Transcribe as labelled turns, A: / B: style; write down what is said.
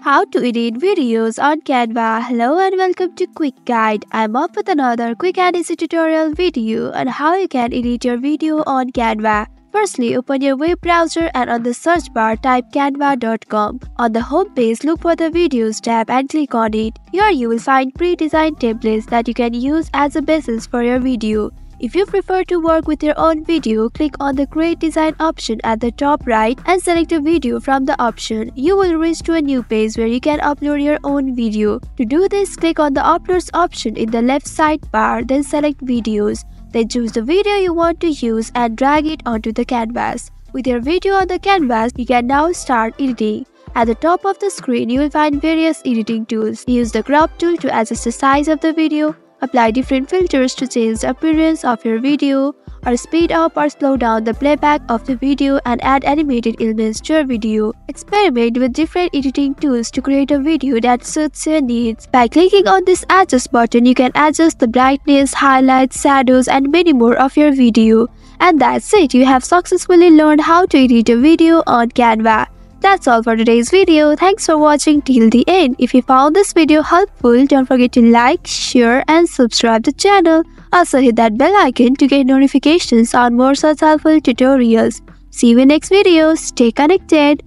A: How to edit videos on Canva. Hello and welcome to Quick Guide. I'm up with another quick and easy tutorial video on how you can edit your video on Canva. Firstly, open your web browser and on the search bar type canva.com. On the home page, look for the Videos tab and click on it. Here you will find pre-designed templates that you can use as a basis for your video. If you prefer to work with your own video, click on the Create Design option at the top right and select a video from the option. You will reach to a new page where you can upload your own video. To do this, click on the Uploads option in the left sidebar, then select Videos. Then choose the video you want to use and drag it onto the canvas. With your video on the canvas, you can now start editing. At the top of the screen, you will find various editing tools. Use the crop tool to adjust the size of the video. Apply different filters to change the appearance of your video, or speed up or slow down the playback of the video and add animated elements to your video. Experiment with different editing tools to create a video that suits your needs. By clicking on this adjust button, you can adjust the brightness, highlights, shadows and many more of your video. And that's it, you have successfully learned how to edit a video on Canva. That's all for today's video. Thanks for watching till the end. If you found this video helpful, don't forget to like, share and subscribe the channel. Also hit that bell icon to get notifications on more such helpful tutorials. See you in next video. Stay connected.